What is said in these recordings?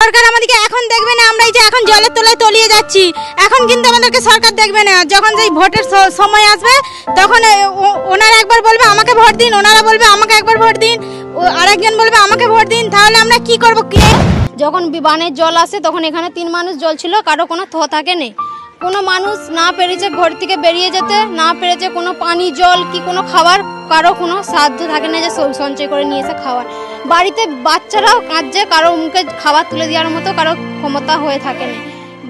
সরকার আমাদেরকে এখন দেখবে না, আমরা এই যে এখন জলের তলায় তলিয়ে যাচ্ছি, এখন কিন্তু আমাদেরকে সরকার দেখবে না। যখন যেই ভোটের সময় আসবে তখন ওনারা একবার বলবে আমাকে ভোট দিন, ওনারা বলবে আমাকে একবার ভোট দিন, আরেকজন বলবে আমাকে ভোট দিন, তাহলে আমরা কি করব? যখন বানের জল আসে তখন এখানে 3 মানুষ জল ছিল, কারো কোনো থাকে নেই। কোনো মানুষ না পেরেছে ঘর থেকে বেরিয়ে যেতে, না পেরেছে কোনো পানি জল কি কোনো খাবার, কারো কোনো সাধ্য থাকে না যে সঞ্চয় করে নিয়ে এসে খাওয়ার। বাড়িতে বাচ্চারাও কাঁদছে, কারো মুখে খাবার তুলে দেওয়ার মতো কারো ক্ষমতা হয়ে থাকে না।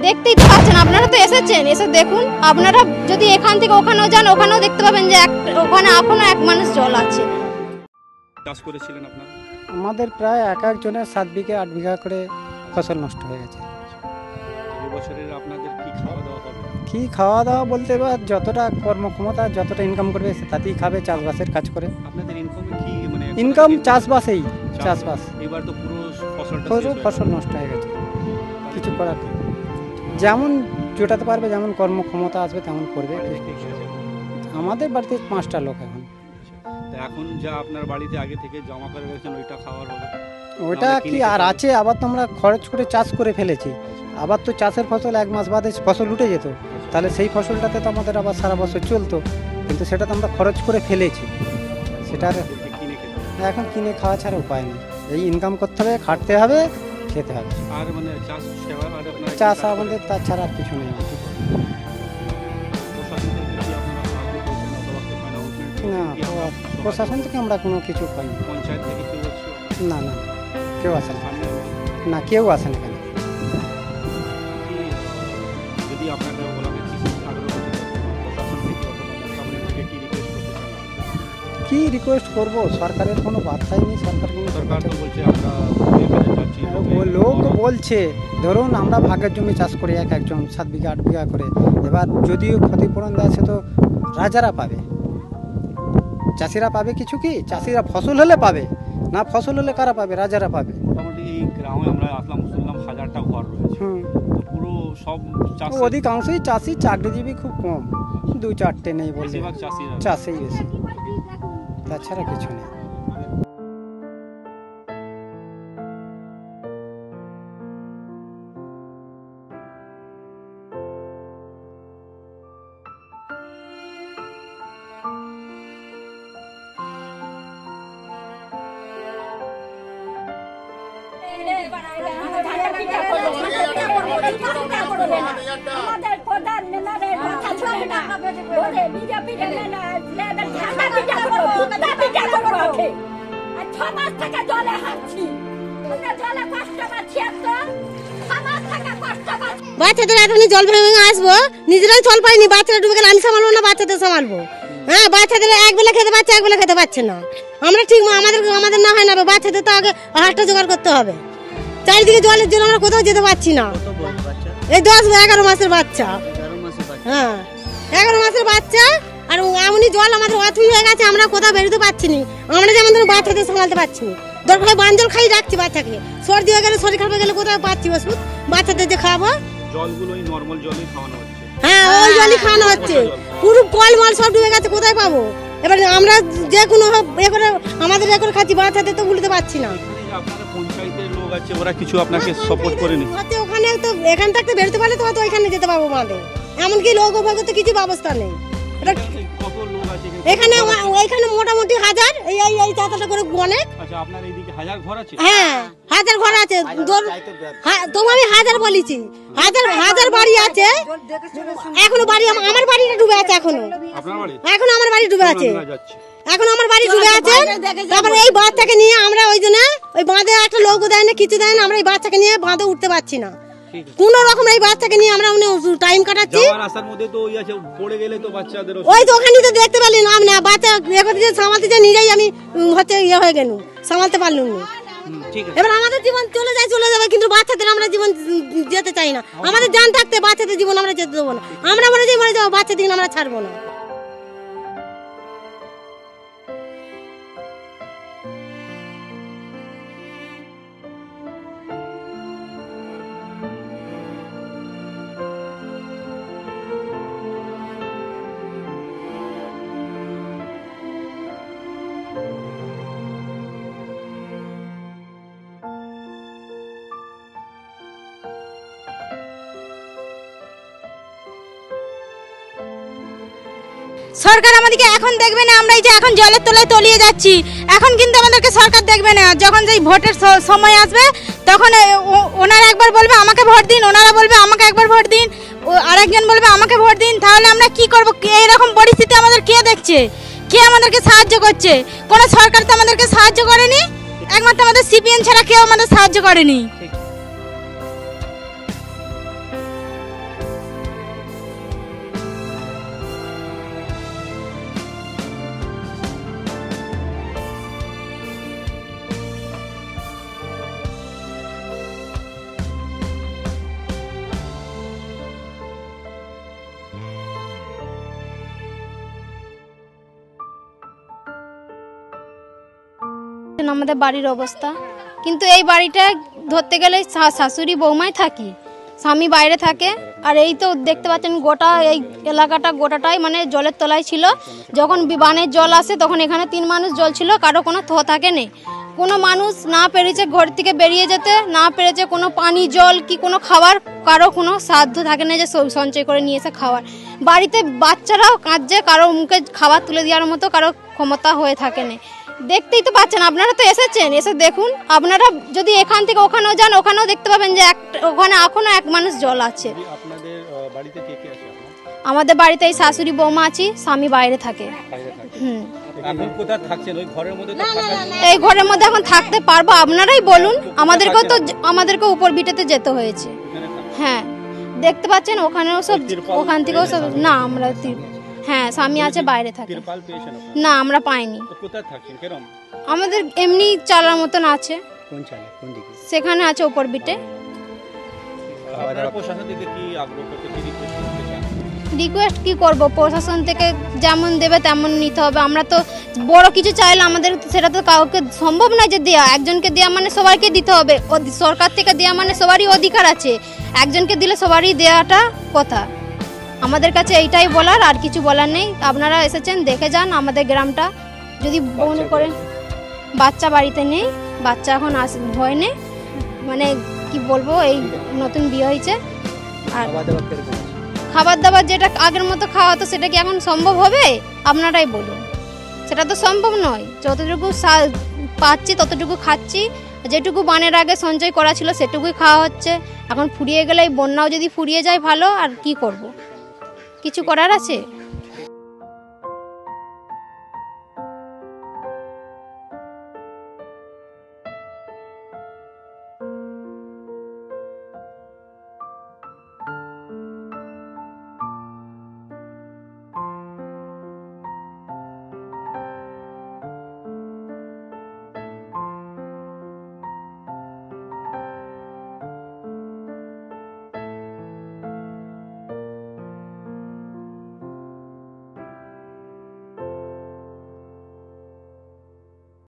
দেখতেই তো পাচ্ছেন, আপনারা তো এসেছেন, এসে দেখুন। আপনারা যদি এখান থেকে ওখানেও যান, ওখানেও দেখতে পাবেন যে ওখানে এখনো 1 মানুষ জল আছে। চাষ করেছিলেন আপনারা? আমাদের প্রায় এক একজনের 7 বিঘা 8 বিঘা করে ফসল নষ্ট হয়ে গেছে। এবছরের আপনাদের কি খাওয়া দাওয়া হবে? কি খাওয়া দাওয়া বলতে বা যতটা কর্মক্ষমতা যতটা ইনকাম করবে তাতেই খাবে, চাষবাসের কাজ করে। আপনাদের ইনকামে কি মানে ইনকাম চাষবাসেই, চাষবাস। এবার তো পুরো ফসল নষ্ট হয়ে গেছে, কিছু করার যেমন জোটাতে পারবে, যেমন কর্মক্ষমতা আসবে তেমন করবে। আমাদের বাড়িতে 5টা লোক এখন। এখন যা আপনার বাড়িতে আগে থেকে জমা করে রেখেছেন ওইটা খাওয়ার হবে? ওইটা কি আর আছে? আবার তো আমরা খরচ করে চাষ করে ফেলেছি, আবার তো চাষের ফসল 1 মাস বাদে ফসল উঠে যেত, তাহলে সেই ফসলটাতে তো আমাদের আবার সারা বছর চলতো, কিন্তু সেটা তো আমরা খরচ করে ফেলেছি, সেটা এখন কিনে খাওয়া ছাড়া উপায় নেই। এই ইনকাম করতে হবে, খাটতে হবে, খেতে হবে। আর মানে চাষ আমাদের তাছাড়া আর কিছু নেই। না, প্রশাসন থেকে আমরা কোনো কিছু পাইনি। পঞ্চায়েত থেকে কেউ আসছে? না, কেউ আসে না, কেউ আসে না। যদি আপনাকে বলা হয় প্রশাসন থেকে কি রিকোয়েস্ট করবো? সরকারের কোনো বার্তাই নেই। সরকার তো বলছে আমরা লোক বলছে, ধরুন আমরা ভাগের জমি চাষ করি এক একজন 7 বিঘা 8 বিঘা করে, এবার যদিও ক্ষতিপূরণ দেয় সে তো রাজারা পাবে, চাষিরা পাবে কিছু কি? চাষিরা ফসল হলে পাবে, না ফসল হলে কারা পাবে? রাজারা পাবে। মোটামুটি এই গ্রামে আমরা আসলাম, শুনলাম 1000টা ঘর রয়েছে, পুরো সব অধিকাংশই চাষি, চাকরিজীবী খুব কম, 2-4টে নেই বলতে, চাষেই বেশি, তাছাড়া কিছু নেই। আমাদের প্রধান নেতাদের কথা শুনে না, বলে বিজেপি নেতাদের ঝান্ডা পিটা করবো, পিটা করবো। আর 6 মাস থেকে জলে হাঁটছি, জলে কষ্ট পাচ্ছি, এত 6 মাস থেকে কষ্ট পাচ্ছি। বাচ্চাদের এখনই জল ভেঙে আসবো, নিজেরাই জল পাইনি, বাচ্চারা ডুবে গেলে আমি সামালবো না, বাচ্চাদের সামালবো। হ্যাঁ, বাচ্চাদের একবেলা খেতে পাচ্ছে, একবেলা খেতে পাচ্ছে না। আমরা ঠিক আমাদের না হয় না, বাচ্চাদের তো আগে আহারটা জোগাড় করতে হবে। চারিদিকে জলের জন্য আমরা কোথাও যেতে পারছি না। এই 10-11 মাসের বাচ্চা, হ্যাঁ 11 মাসের বাচ্চা, আর এমনই জল আমাদের অথই হয়ে গেছে, আমরা কোথাও বেরোতে পারছি না। আমরা যেমন ধরুন বাচ্চাদের সামলাতে পারছি না, দরকার হয় বানজল খাই রাখছি বাচ্চাকে, সর্দি হয়ে গেলে শরীর খারাপ হয়ে গেলে কোথাও পাচ্ছি ওষুধ, বাচ্চাদের যে খাওয়াবো জলগুলো ওই নরমাল জলই খাওয়ানো হচ্ছে। হ্যাঁ, ওই জলই খাওয়ানো হচ্ছে, পুরো কল মল সব ডুবে গেছে, কোথায় পাবো? এবার আমরা যে কোনো আমাদের এ করে খাচ্ছি, বাচ্চাদের তো ভুলতে পারছি না। আপনাদের পঞ্চায়েতের লোক আছে, ওরা কিছু আপনাকে সাপোর্ট করেনি? ওখানে তো এখান থাকতে বেরোতে পারলে তো ওইখানে যেতে পারবো বাঁধে, এমনকি লোক ওভাবে তো কিছু ব্যবস্থা নেই। এখানে মোটামুটি 1000, এই চাতাটা করে অনেক। আচ্ছা, আপনার এইদিকে 1000 ঘর আছে? হ্যাঁ, 1000 ঘর আছে, তোমার আমি 1000 বলেছি, 1000 বাড়ি আছে। এখনো বাড়ি আমার বাড়িটা ডুবে আছে, এখনো আমার বাড়ি ডুবে আছে, এখন আমার বাড়ি ডুবে আছে। তারপরে এই বাচ্চাকে নিয়ে আমরা ওই বাঁধে একটা লোক দেয় না, কিছু দেয় না, আমরা এই বাচ্চাকে নিয়ে বাঁধে উঠতে পারছি না। কোন রকম এই বাচ্চাকে নিয়ে আমরা টাইম কাটাচ্ছি। ওই তো ওখানে তো দেখতে পেলি না, আমি না বাচ্চা সামালতে যাই, নিজেই আমি ইয়ে হয়ে গেল, সামালতে পারলাম না। এবার আমাদের জীবন চলে যাবে, কিন্তু বাচ্চাদের আমরা জীবন যেতে চাই না। আমাদের জান থাকতে বাচ্চাদের জীবন আমরা যেতে দেবো না, আমরা মরে যাবো, বাচ্চাদের দিন আমরা ছাড়বো না। সরকার আমাদেরকে এখন দেখবে না, আমরা এই যে এখন জলের তলায় তলিয়ে যাচ্ছি, এখন কিন্তু আমাদেরকে সরকার দেখবে না। যখন যেই ভোটের সময় আসবে তখন ওনারা একবার বলবে আমাকে ভোট দিন, ওনারা বলবে আমাকে একবার ভোট দিন, আরেকজন বলবে আমাকে ভোট দিন। তাহলে আমরা কি করব? এইরকম পরিস্থিতি আমাদের কে দেখছে? কে আমাদেরকে সাহায্য করছে? কোনো সরকার তো আমাদেরকে সাহায্য করেনি, একমাত্র আমাদের সিপিএম ছাড়া কেউ আমাদের সাহায্য করেনি। আমাদের বাড়ির অবস্থা, কিন্তু এই বাড়িটা ধরতে গেলে শাশুড়ি বৌমাই থাকি, স্বামী বাইরে থাকে। আর এই তো দেখতে পাচ্ছেন গোটা এই এলাকাটা গোটাটাই মানে জলের তলায় ছিল। যখন বানের জল আসে তখন এখানে 3 মানুষ জল ছিল, কারো কোনো থাকে নেই। কোনো মানুষ না পেরেছে ঘর থেকে বেরিয়ে যেতে, না পেরেছে কোনো পানি জল কি কোনো খাবার, কারো কোনো সাধ্য থাকে না যে সঞ্চয় করে নিয়ে এসে খাওয়ার। বাড়িতে বাচ্চারাও কাঁদছে, কারো মুখে খাবার তুলে দেওয়ার মতো কারো ক্ষমতা হয়ে থাকে না। দেখতেই তো পাচ্ছেন, আপনারা তো এসেছেন, এসে দেখুন। আপনারা যদি এখান থেকে ওখানেও যান, ওখানেও দেখতে পাবেন যে ওখানে এখনো 1 মানুষ জল আছে। আমাদের বাড়িতে এই শাশুড়ি বৌমা আছি, স্বামী বাইরে থাকে। এই ঘরের মধ্যে এখন থাকতে পারবো? আপনারাই বলুন। আমাদেরকেও উপর ভিটেতে যেতে হয়েছে। হ্যাঁ, দেখতে পাচ্ছেন ওখানেও সব, ওখান থেকেও সব। না, আমরা হ্যাঁ, স্বামী আছে বাইরে থাকে। না, আমরা পাইনি। আমাদের এমনি চালার মতন আছে, সেখানে আছে উপর বিটে। রিকোয়েস্ট কি করব, প্রশাসন থেকে যেমন দেবে তেমন নিতে হবে। আমরা তো বড় কিছু চাইলে আমাদের সেটা তো কাউকে সম্ভব নয় যে দেওয়া। একজনকে দেওয়া মানে সবাইকে দিতে হবে। সরকার থেকে দেওয়া মানে সবারই অধিকার আছে, একজনকে দিলে সবারই দেওয়াটা কথা। আমাদের কাছে এইটাই বলার, আর কিছু বলার নেই। আপনারা এসেছেন, দেখে যান আমাদের গ্রামটা। যদি মনে করেন বাচ্চা বাড়িতে নেই, বাচ্চা এখন ভয় নেই, মানে কি বলবো, এই নতুন বিয়ে হয়েছে। আর খাবার দাবার যেটা আগের মতো খাওয়া তো সেটা কি এখন সম্ভব হবে? আপনারাই বলুন। সেটা তো সম্ভব নয়। যতটুকু পাচ্ছি ততটুকু খাচ্ছি, যেটুকু বানের আগে সঞ্চয় করা ছিল সেটুকুই খাওয়া হচ্ছে। এখন ফুরিয়ে গেলে, এই বন্যাও যদি ফুরিয়ে যায় ভালো, আর কি করব? কিছু করার আছে?